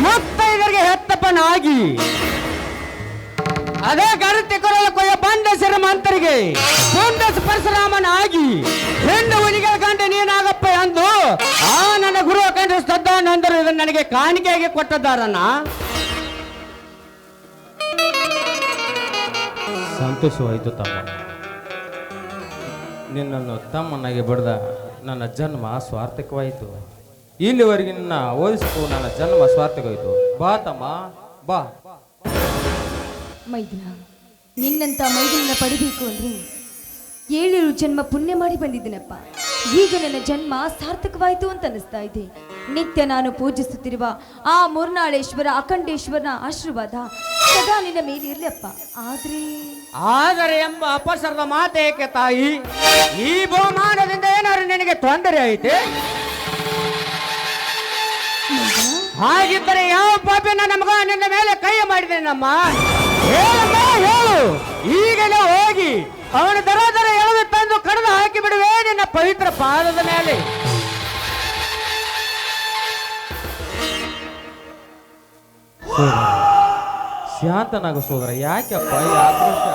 ಮುತ್ತೈದರಿಗೆ ಹೆತ್ತಪ್ಪನಾಗಿ ಅದೇ ಗರತಿ ಕೊರಲ ಕೊಯ್ಯ ಬಂಡ ಶ್ರೀಮಂತರಿಗೆ ಪುಂಡ ಪರಶುರಾಮನಾಗಿ ಹೆಣ್ಣು ಹುಲಿಗಳ ಗಂಡ ನೀನಾಗಪ್ಪ ಎಂದು ಆ ನನ್ನ ಗುರು ಕಂಡ ಶ್ರದ್ಧಾನಂದರು ಇದನ್ನು ನನಗೆ ಕಾಣಿಕೆಯಾಗಿ ಕೊಟ್ಟಿದ್ದಾರನ್ನ. ಸಂತೋಷವಾಯಿತು ತಮ್ಮ. ನಿನ್ನನ್ನು ತಮ್ಮನಾಗಿ ಬಡ್ದ ನನ್ನ ಜನ್ಮ ಸ್ವಾರ್ಥಕವಾಯಿತು. ಇಲ್ಲಿವರೆಗೆ ನಿನ್ನ ಓದಿಸಿತು ನನ್ನ ಜನ್ಮ ಸ್ವಾರ್ಥಕವಾಯಿತು. ಬಾ ತಮ್ಮ ಬಾ. ಮೈದುನ, ನಿನ್ನಂತ ಮೈದುನ ಪಡಿಬೇಕು ಅಂದ್ರೆ 7 ಜನ್ಮ ಪುಣ್ಯ ಮಾಡಿ ಬಂದಿದ್ದೀನಪ್ಪ. ಈಗ ನನ್ನ ಜನ್ಮ ಸಾರ್ಥಕವಾಯಿತು ಅಂತ ಅನಿಸ್ತಾ ಇದೆ. ನಿತ್ಯ ನಾನು ಪೂಜಿಸುತ್ತಿರುವ ಆ ಮುರ್ನಾಳೇಶ್ವರ ಅಖಂಡೇಶ್ವರನ ಆಶೀರ್ವಾದ ಸದಾ ನಿನ್ನ ಮೇಲೆ ಇರ್ಲಪ್ಪ. ಆದರೆ ಎಂಬ ಅಪಸರದ ಮಾತೇಕೆ ತಾಯಿ? ಈ ಬಹುಮಾನದಿಂದ ಏನಾದ್ರು ನಿನಗೆ ತೊಂದರೆ ಐತೆ? ಹಾಗಿದ್ದರೆ ಯಾವ ಪಾಪಿನ ನಮಗ ನಿನ್ನ ಮೇಲೆ ಕೈ ಮಾಡಿದೆ ನಮ್ಮ? ಹೇಳಮ್ಮ ಹೇಳು, ಈಗಲೇ ಹೋಗಿ ಅವನ ದರ ಎಳೆದು ತಂದು ಕಡಿದು ಹಾಕಿ ಬಿಡುವೆ ನಿನ್ನ ಪವಿತ್ರ ಪಾದದ ಮೇಲೆ. ಶಾಂತನಾಗು ಸೋದರ, ಯಾಕೆಪ್ಪ ಈ ಆಕ್ರೋಶ?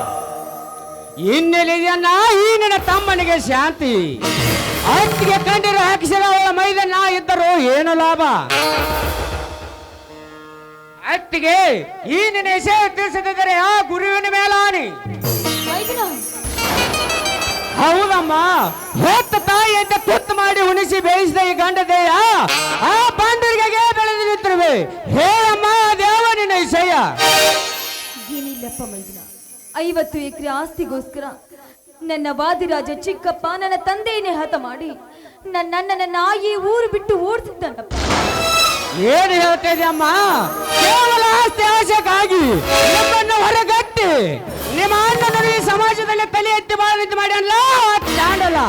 ಇನ್ನೆಲ್ಲಿದೆಯನ್ನ ಈ ನಿನ್ನ ತಮ್ಮನಿಗೆ ಶಾಂತಿ? ಅತ್ತಿಗೆ ಕಂಡಿರೋ ಹಾಕಿಸಿದ ಅವಳ ಮೈದನ್ನ ಇದ್ದರು ಏನು ಲಾಭ? ಅತ್ತಿಗೆ ಈ ನಿನ್ನ ವಿಷಯ ತಿಳಿಸದಿದ್ದರೆ ಆ ಗುರುವಿನ ಮೇಲಾನಿ. ಹೌದಮ್ಮ, ಹೊತ್ತ ತಾಯಿಯಿಂದ ತುತ್ತು ಮಾಡಿ ಉಣಿಸಿ ಬೇಯಿಸಿದ ಈ ಗಂಡದೇಯ ಆ ಪಾಂಡವರಿಗೆ ಬೆಳೆದು ನಿಂತಿರುವೆ. ಹೇಳಮ್ಮ ದೇವ ನಿನ್ನ ವಿಷಯ. ಏನಿಲ್ಲಪ್ಪ ಮೈದಿನ, 50 ಎಕರೆ ಆಸ್ತಿಗೋಸ್ಕರ ನನ್ನ ವಾದಿರಾಜ ಚಿಕ್ಕಪ್ಪ ನನ್ನ ತಂದೆಯನ್ನೇ ಹತ ಮಾಡಿ ನನ್ನ ಈ ಊರು ಬಿಟ್ಟು ಓಡಿಸಿದ್ದನಪ್ಪ. ಏನು ಹೇಳ್ತಾ ಇದೆಯಮ್ಮ? ಕೇವಲ ಆಸ್ತಿ ಆಶೆಗಾಗಿ ನಿಮ್ಮನ್ನು ಹೊರಗಟ್ಟಿ ನಿಮ್ಮ ಅಣ್ಣನನ್ನು ಈ ಸಮಾಜದಲ್ಲಿ ತಲೆ ಎತ್ತಿ ಬಾಳಿದ್ದು ಮಾಡಿ ಅಲ್ಲ ಚಾಂಡಲ್ಲ.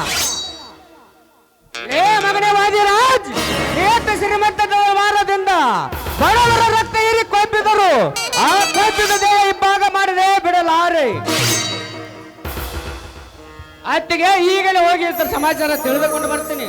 ಏ ಮಗನೇ ವಾದಿರಾಜ್, ಏತ ಶ್ರೀಮಂತದ ವಾರದಿಂದ ಬಡವರ ರಕ್ತ ಹೀರಿ ಕೊಬ್ಬಿದರು. ಆ ಕೊಬ್ಬಿದ ದೇಹ ಇಬ್ಬಾಗ ಮಾಡದೆ ಬಿಡಲಾರೆ. ಅತ್ತಿಗೆ ಈಗಲೇ ಹೋಗಿ ಸಮಾಚಾರ ತಿಳಿದುಕೊಂಡು ಬರ್ತೀನಿ.